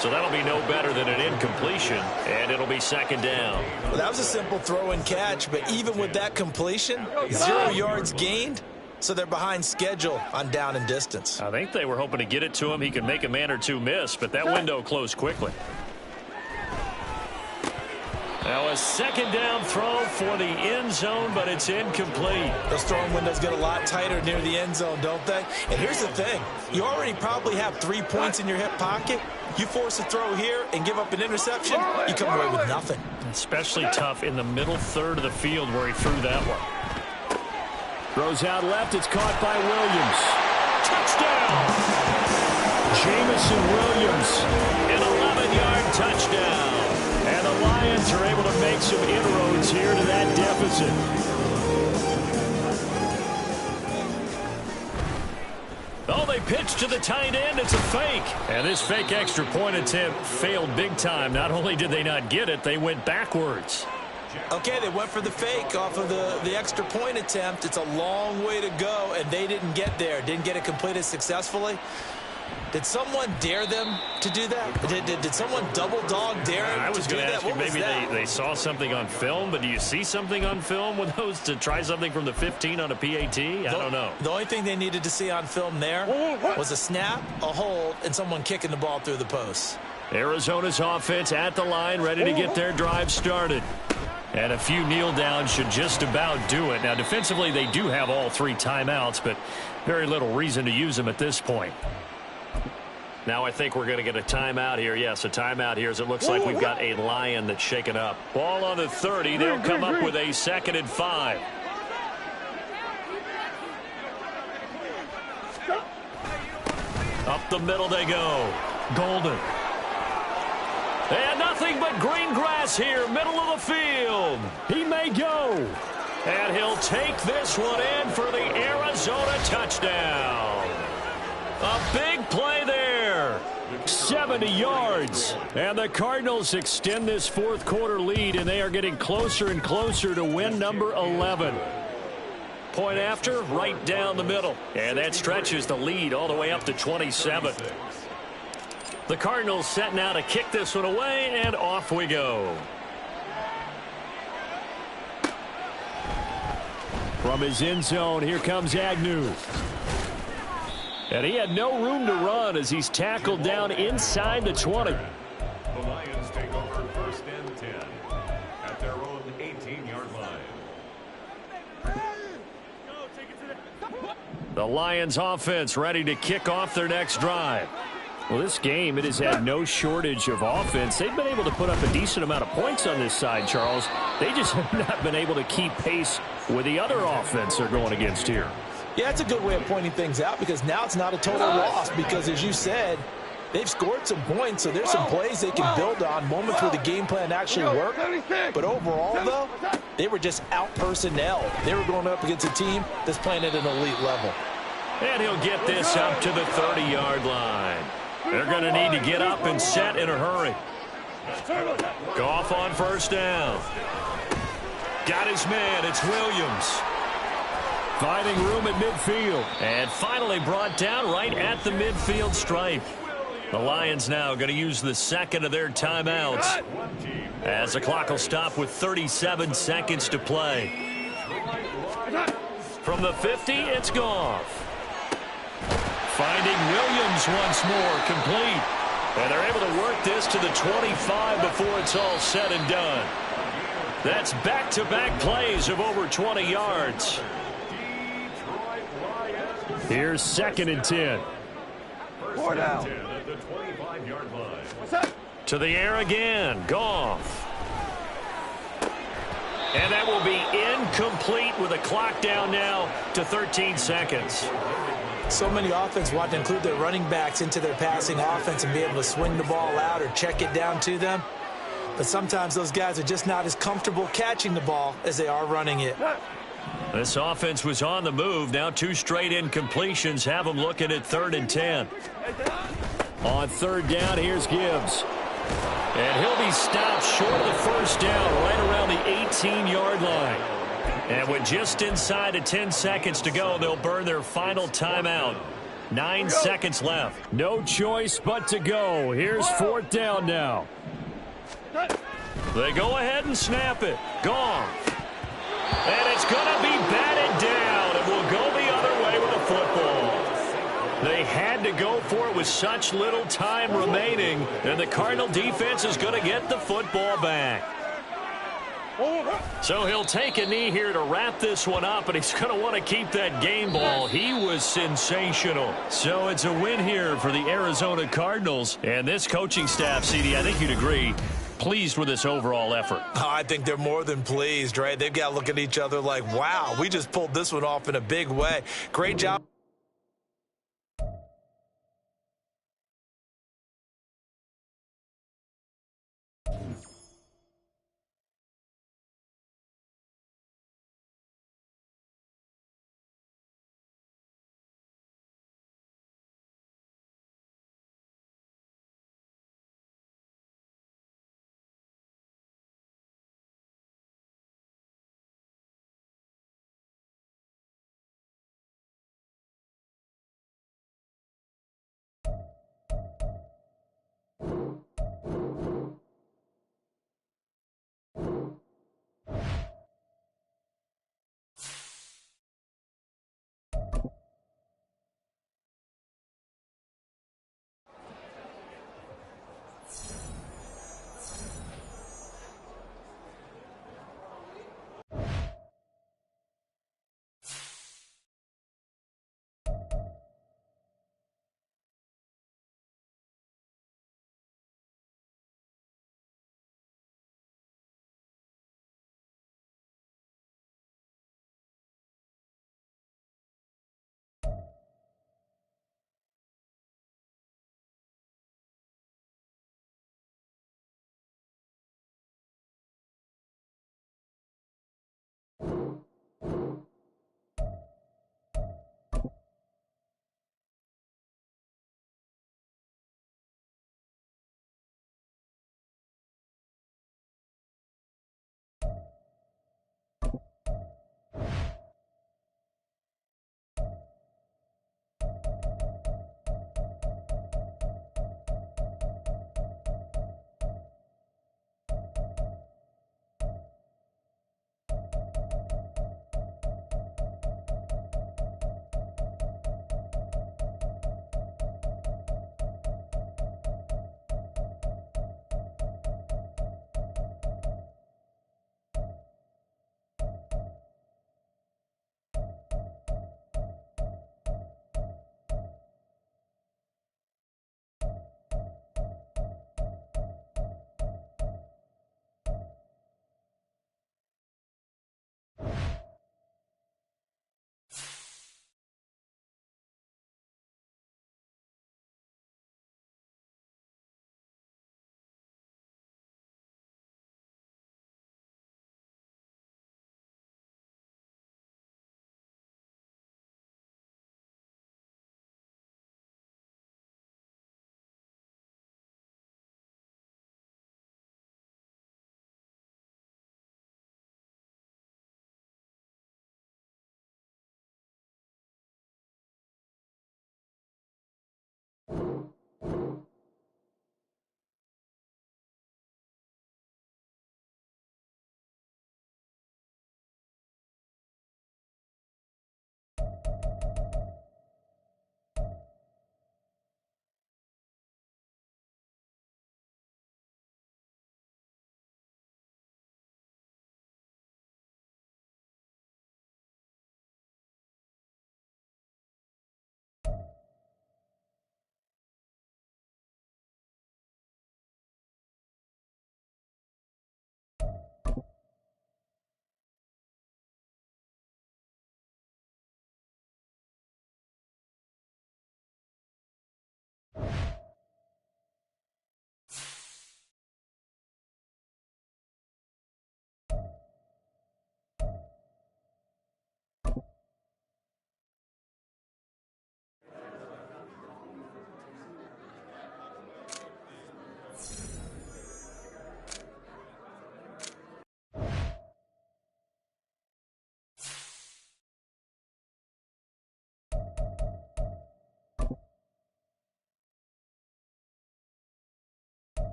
So that'll be no better than an incompletion, and it'll be second down. Well, that was a simple throw and catch, but even with that completion, 0 yards gained, so they're behind schedule on down and distance. I think they were hoping to get it to him. He could make a man or two miss, but that window closed quickly. Now a second down throw for the end zone, but it's incomplete. Those throwing windows get a lot tighter near the end zone, don't they? And here's the thing. You already probably have 3 points in your hip pocket. You force a throw here and give up an interception, you come away with nothing. Especially tough in the middle third of the field where he threw that one. Throws out left. It's caught by Williams. Touchdown! Jamison Williams. An 11-yard touchdown. And the Lions are able to make some inroads here to that deficit. Oh, they pitch to the tight end. It's a fake. And this fake extra point attempt failed big time. Not only did they not get it, they went backwards. Okay, they went for the fake off of the extra point attempt. It's a long way to go, and they didn't get there. Didn't get it completed successfully. Did someone dare them to do that? Did someone double dog dare them I was to do going to that? ask you, maybe they saw something on film, but do you see something on film with those to try something from the 15 on a PAT? I don't know. The only thing they needed to see on film there was a snap, a hold, and someone kicking the ball through the post. Arizona's offense at the line, ready to get their drive started. And a few kneel downs should just about do it. Now, defensively, they do have all 3 timeouts, but very little reason to use them at this point. Now I think we're going to get a timeout here. Yes, a timeout here as it looks like we've got a Lion that's shaken up. Ball on the 30. They'll come up with a 2nd and 5. Up the middle they go. Golden. And nothing but green grass here, middle of the field. He may go. And he'll take this one in for the Arizona touchdown. A big play there. 70 yards. And the Cardinals extend this 4th quarter lead, and they are getting closer and closer to win number 11. Point after, right down the middle. And that stretches the lead all the way up to 27. The Cardinals set now to kick this one away, and off we go. From his end zone, here comes Agnew. And he had no room to run as he's tackled down inside the 20. The Lions take over 1st and 10 at their own 18-yard line. The Lions offense ready to kick off their next drive. Well, this game, it has had no shortage of offense. They've been able to put up a decent amount of points on this side, Charles. They just have not been able to keep pace with the other offense they're going against here. Yeah, it's a good way of pointing things out because now it's not a total loss because, as you said, they've scored some points, so there's some plays they can build on, moments where the game plan actually worked. But overall, though, they were just out-personnel. They were going up against a team that's playing at an elite level. And he'll get this up to the 30-yard line. They're going to need to get up and set in a hurry. Goff on 1st down. Got his man. It's Williams. Finding room at midfield. And finally brought down right at the midfield stripe. The Lions now going to use the 2nd of their timeouts as the clock will stop with 37 seconds to play. From the 50, it's Goff. Finding Williams once more, complete. And they're able to work this to the 25 before it's all said and done. That's back-to-back plays of over 20 yards. Here's 2nd and 10. 4 down. At the 25-yard line. To the air again, Goff. And that will be incomplete with a clock down now to 13 seconds. So many offenses want to include their running backs into their passing offense and be able to swing the ball out or check it down to them. But sometimes those guys are just not as comfortable catching the ball as they are running it. This offense was on the move. Now 2 straight incompletions have them looking at 3rd and 10. On 3rd down, here's Gibbs. And he'll be stopped short of the 1st down right around the 18-yard line. And with just inside of 10 seconds to go, they'll burn their final timeout. 9 seconds left. No choice but to go. Here's 4th down now. They go ahead and snap it. Gone. And it's going to be batted down, and will go the other way with the football. They had to go for it with such little time remaining, and the Cardinal defense is going to get the football back. So he'll take a knee here to wrap this one up, and he's going to want to keep that game ball. He was sensational. So it's a win here for the Arizona Cardinals. And this coaching staff, CD, I think you'd agree, pleased with this overall effort. Oh, I think they're more than pleased, right? They've got to look at each other like, wow, we just pulled this one off in a big way. Great job.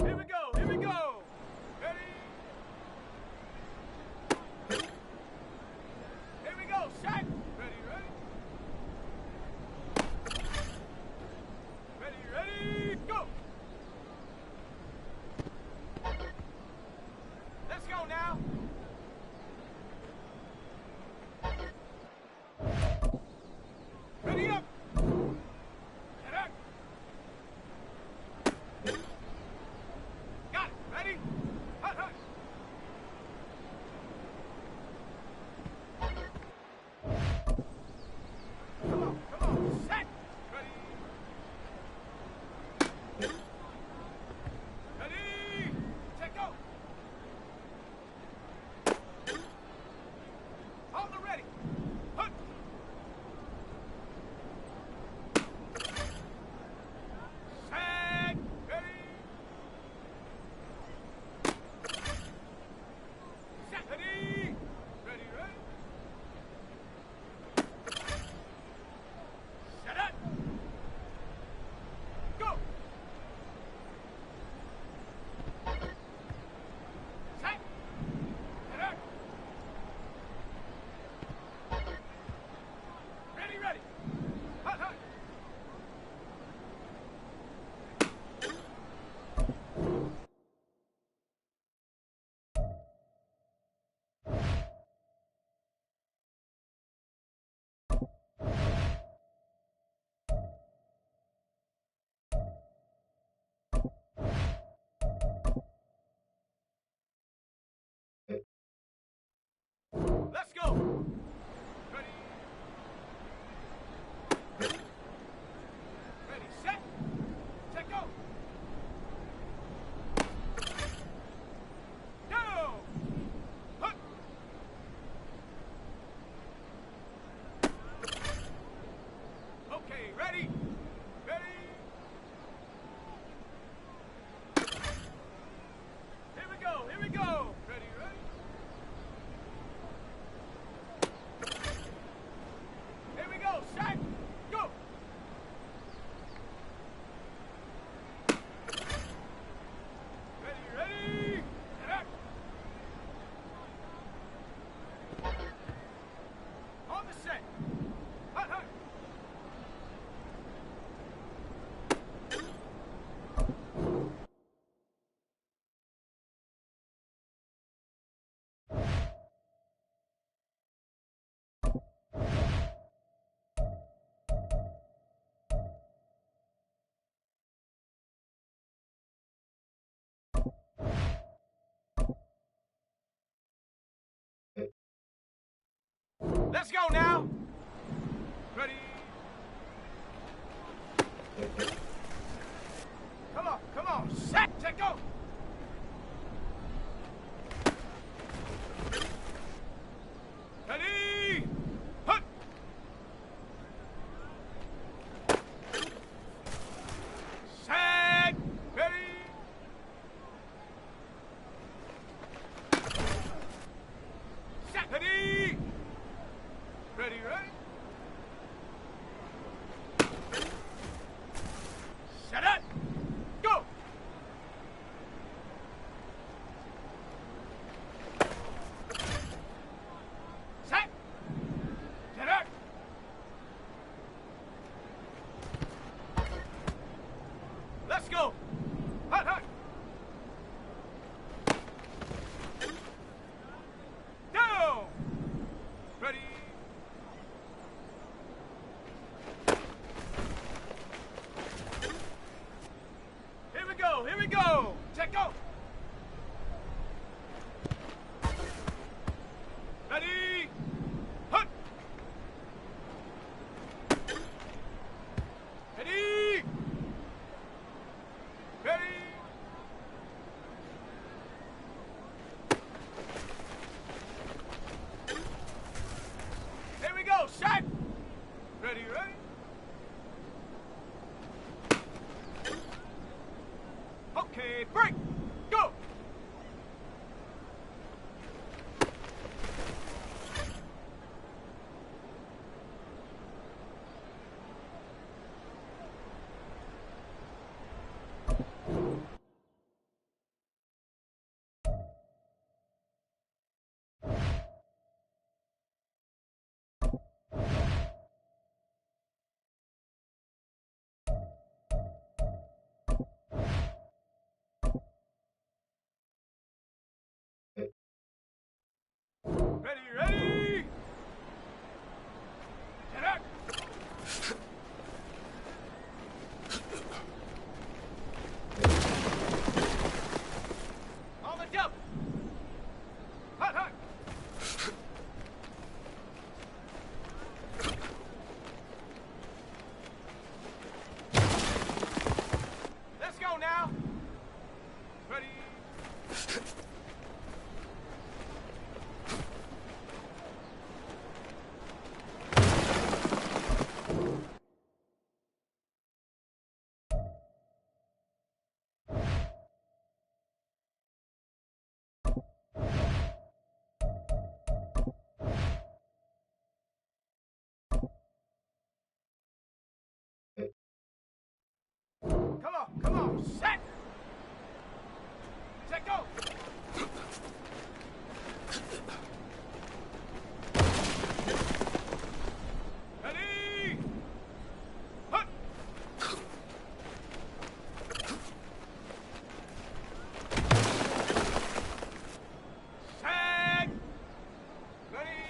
Here we go, here we go. Ready? Here we go, shot. Ready, ready? Ready, ready, go. Let's go now. Ready up. Get up. Got it. Ready? Hut, hut. Come on, come on. Set. Ready? Ready? Check go. On the ready. Hut. Set. Ready? Set. Ready? Ready, ready? Set up. Go. Set. Set up. Ready, ready. Hut, hut. Let's go. Ready. Ready, set. Check go. Go. Hut. Okay, ready. Ready. Here we go. Here we go. Ready, ready. Here we go. Set. Go. Ready, ready. Get up. On the set. Hut, hut. Let's go now. Ready. Come on. Set. Check go. Ready. Hut. Okay, break. Go. Ready, ready. Get up. On the double. Hot, hot. Let's go now. Ready. Come on, set! Set, go! Ready! Hut! Set! Ready!